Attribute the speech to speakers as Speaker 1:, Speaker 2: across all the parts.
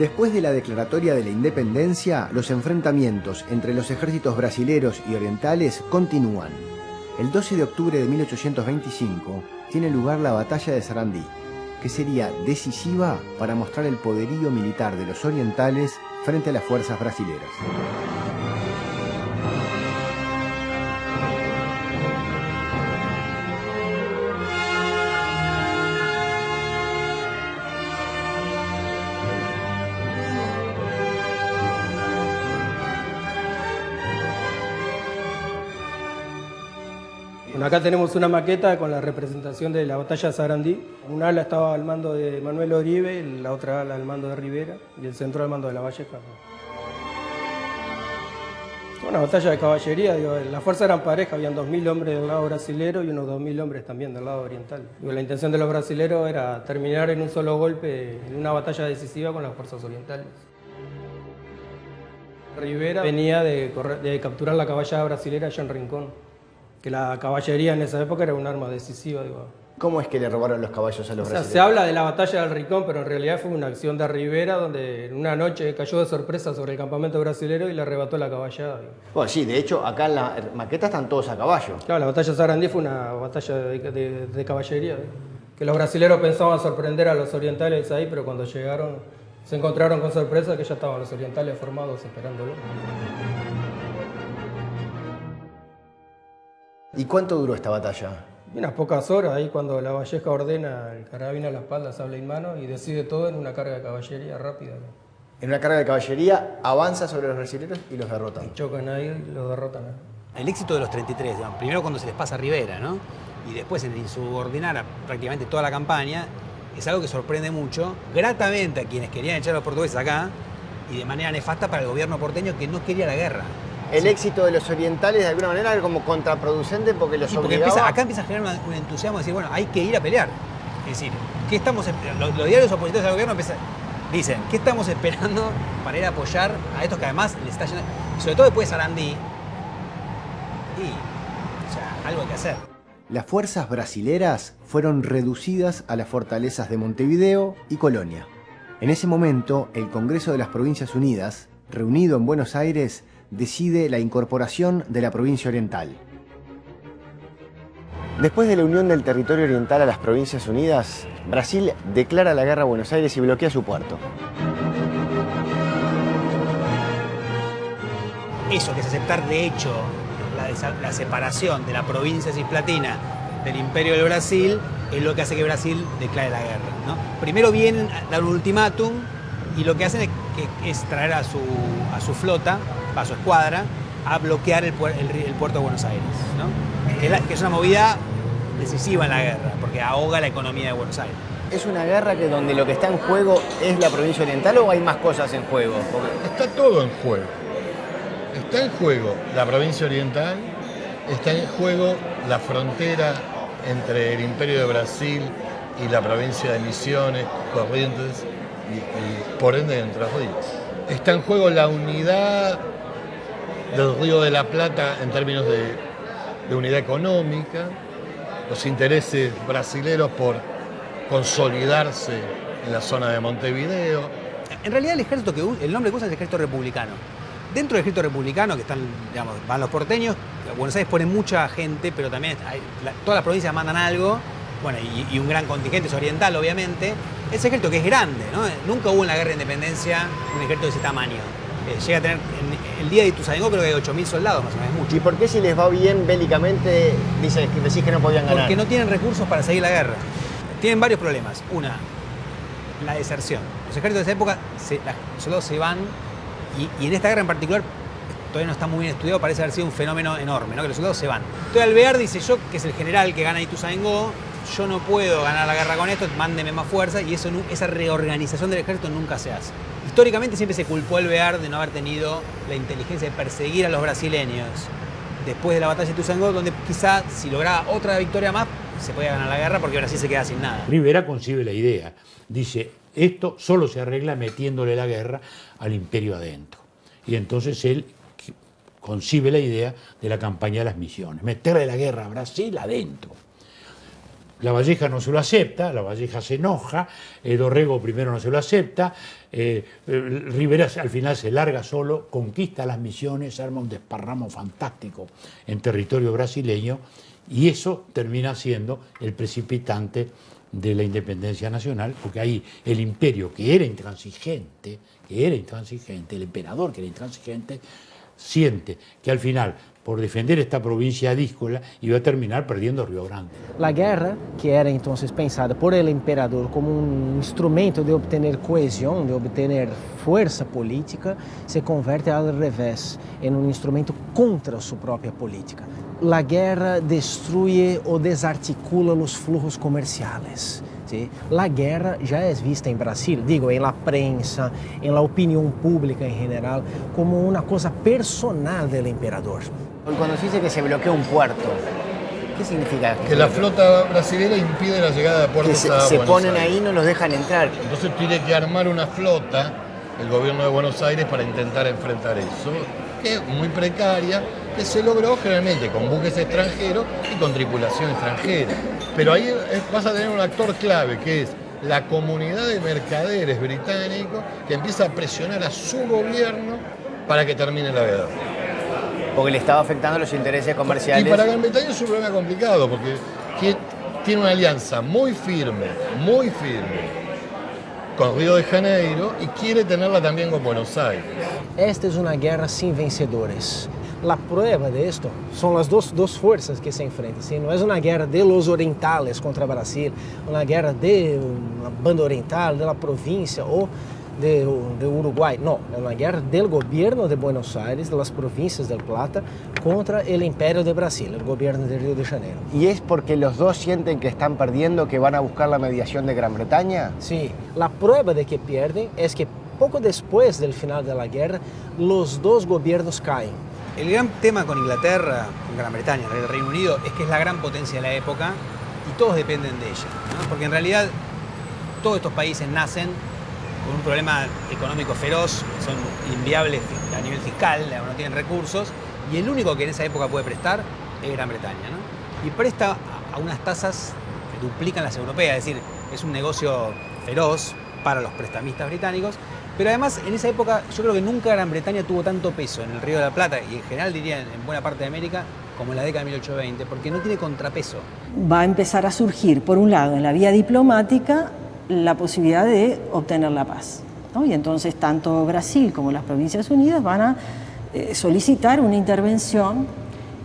Speaker 1: Después de la declaratoria de la independencia, los enfrentamientos entre los ejércitos brasileros y orientales continúan. El 12 de octubre de 1825 tiene lugar la batalla de Sarandí, que sería decisiva para mostrar el poderío militar de los orientales frente a las fuerzas brasileras.
Speaker 2: Bueno, acá tenemos una maqueta con la representación de la batalla de Sarandí. Un ala estaba al mando de Manuel Oribe, la otra ala al mando de Rivera y el centro al mando de Lavalleja. Una batalla de caballería, las fuerzas eran parejas, habían 2.000 hombres del lado brasilero y unos 2.000 hombres también del lado oriental. La intención de los brasileros era terminar en un solo golpe en una batalla decisiva con las fuerzas orientales. Rivera venía de capturar la caballada brasilera allá en Rincón, que la caballería en esa época era un arma decisiva.
Speaker 1: ¿Cómo es que le robaron los caballos a los brasileños?
Speaker 2: Se habla de la batalla del Rincón, pero en realidad fue una acción de Rivera donde en una noche cayó de sorpresa sobre el campamento brasilero y le arrebató la caballada.
Speaker 1: Bueno, sí, de hecho acá en la maqueta están todos a caballo.
Speaker 2: Claro, la batalla de Sarandí fue una batalla de caballería, que los brasileros pensaban sorprender a los orientales ahí, pero cuando llegaron se encontraron con sorpresa que ya estaban los orientales formados esperándolo.
Speaker 1: ¿Y cuánto duró esta batalla?
Speaker 2: Unas pocas horas, ahí cuando Lavalleja ordena el carabina a la espalda, sable en mano y decide todo en una carga de caballería rápida.
Speaker 1: En una carga de caballería avanza sobre los brasileños y los derrotan.
Speaker 2: Y chocan ahí y los derrotan.
Speaker 3: El éxito de los 33, digamos, primero cuando se les pasa a Rivera, ¿no? Y después en insubordinar a prácticamente toda la campaña, es algo que sorprende mucho, gratamente a quienes querían echar a los portugueses acá y de manera nefasta para el gobierno porteño que no quería la guerra.
Speaker 1: El éxito de los orientales de alguna manera era como contraproducente porque los obligaba...
Speaker 3: Acá empieza a generar un entusiasmo de decir, bueno, hay que ir a pelear. Es decir, ¿qué estamos los diarios opositores al gobierno dicen, ¿qué estamos esperando para ir a apoyar a estos que además les está yendo? Sobre todo después de Sarandí, y o sea, algo hay que hacer.
Speaker 1: Las fuerzas brasileras fueron reducidas a las fortalezas de Montevideo y Colonia. En ese momento, el Congreso de las Provincias Unidas, reunido en Buenos Aires, decide la incorporación de la provincia oriental. Después de la unión del territorio oriental a las Provincias Unidas, Brasil declara la guerra a Buenos Aires y bloquea su puerto.
Speaker 3: Eso que es aceptar de hecho la separación de la provincia cisplatina del Imperio del Brasil es lo que hace que Brasil declare la guerra, ¿no? Primero vienen a dar un ultimátum y lo que hacen es traer a su flota, a su escuadra, a bloquear el puerto de Buenos Aires, ¿no? Que es una movida decisiva en la guerra, porque ahoga la economía de Buenos Aires.
Speaker 1: ¿Es una guerra donde lo que está en juego es la provincia oriental o hay más cosas en juego?
Speaker 4: Está todo en juego. Está en juego la provincia oriental, está en juego la frontera entre el Imperio de Brasil y la provincia de Misiones, Corrientes y por ende Entre Ríos. Está en juego la unidad del Río de la Plata en términos de unidad económica, los intereses brasileros por consolidarse en la zona de Montevideo.
Speaker 3: En realidad el nombre que usan es el ejército republicano. Dentro del ejército republicano, que van los porteños, Buenos Aires pone mucha gente, pero también todas las provincias mandan algo, bueno, y un gran contingente es oriental, obviamente. Ese ejército que es grande, ¿no? Nunca hubo en la guerra de independencia un ejército de ese tamaño. Llega a tener, el día de Ituzaingó creo que hay 8.000 soldados, más o menos, mucho.
Speaker 1: ¿Y por qué si les va bien bélicamente decís que no podían ganar?
Speaker 3: Porque no tienen recursos para seguir la guerra. Tienen varios problemas. Una, la deserción. Los ejércitos de esa época, los soldados se van, y en esta guerra en particular todavía no está muy bien estudiado, parece haber sido un fenómeno enorme, ¿no? Que los soldados se van. Entonces Alvear dice, yo, que es el general que gana Ituzaingó, yo no puedo ganar la guerra con esto, mándeme más fuerza, y esa reorganización del ejército nunca se hace. Históricamente siempre se culpó a Alvear de no haber tenido la inteligencia de perseguir a los brasileños después de la batalla de Ituzaingó, donde quizá si lograba otra victoria más, se podía ganar la guerra porque Brasil se queda sin nada.
Speaker 5: Rivera concibe la idea, dice, esto solo se arregla metiéndole la guerra al imperio adentro. Y entonces él concibe la idea de la campaña de las misiones, meterle la guerra a Brasil adentro. La Valleja no se lo acepta, la Valleja se enoja, Dorrego primero no se lo acepta, Rivera al final se larga solo, conquista las misiones, arma un desparramo fantástico en territorio brasileño y eso termina siendo el precipitante de la independencia nacional, porque ahí el imperio que era intransigente, el emperador que era intransigente, siente que al final, por defender esta provincia díscola, iba a terminar perdiendo Río Grande.
Speaker 6: La guerra, que era entonces pensada por el emperador como un instrumento de obtener cohesión, de obtener fuerza política, se convierte al revés, en un instrumento contra su propia política. La guerra destruye o desarticula los flujos comerciales. ¿Sí? La guerra ya es vista en Brasil, digo, en la prensa, en la opinión pública en general, como una cosa personal del emperador.
Speaker 1: Cuando se dice que se bloquea un puerto, ¿qué significa?
Speaker 4: Que la flota brasilera impide la llegada de puertos a
Speaker 1: se
Speaker 4: Buenos
Speaker 1: ponen
Speaker 4: Aires.
Speaker 1: ahí y no los dejan entrar.
Speaker 4: Entonces tiene que armar una flota, el gobierno de Buenos Aires, para intentar enfrentar eso, que es muy precaria, que se logró generalmente con buques extranjeros y con tripulación extranjera. Pero ahí vas a tener un actor clave, que es la comunidad de mercaderes británicos, que empieza a presionar a su gobierno para que termine la guerra.
Speaker 1: Porque le estaba afectando los intereses comerciales.
Speaker 4: Y para Gran Bretaña es un problema complicado, porque tiene una alianza muy firme con Río de Janeiro y quiere tenerla también con Buenos Aires.
Speaker 6: Esta es una guerra sin vencedores. La prueba de esto son las dos fuerzas que se enfrentan. ¿Sí? No es una guerra de los orientales contra Brasil, una guerra de una banda oriental, de la provincia o de Uruguay. No, es una guerra del gobierno de Buenos Aires, de las provincias del Plata, contra el imperio de Brasil, el gobierno de Río de Janeiro.
Speaker 1: ¿Y es porque los dos sienten que están perdiendo que van a buscar la mediación de Gran Bretaña?
Speaker 6: Sí, la prueba de que pierden es que poco después del final de la guerra, los dos gobiernos caen.
Speaker 3: El gran tema con Inglaterra, con Gran Bretaña, el Reino Unido, es que es la gran potencia de la época y todos dependen de ella, ¿no? Porque en realidad todos estos países nacen con un problema económico feroz, son inviables a nivel fiscal, no tienen recursos, y el único que en esa época puede prestar es Gran Bretaña, ¿no? Y presta a unas tasas que duplican las europeas, es decir, es un negocio feroz para los prestamistas británicos. Pero además, en esa época, yo creo que nunca Gran Bretaña tuvo tanto peso en el Río de la Plata, y en general diría en buena parte de América, como en la década de 1820, porque no tiene contrapeso.
Speaker 7: Va a empezar a surgir, por un lado, en la vía diplomática, la posibilidad de obtener la paz, ¿no? Y entonces tanto Brasil como las Provincias Unidas van a solicitar una intervención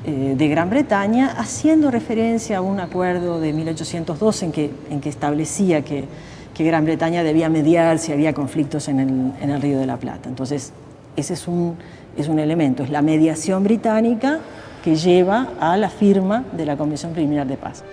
Speaker 7: de Gran Bretaña, haciendo referencia a un acuerdo de 1812 en que establecía que Gran Bretaña debía mediar si había conflictos en el Río de la Plata. Entonces, ese es un elemento, es la mediación británica que lleva a la firma de la Convención Preliminar de Paz.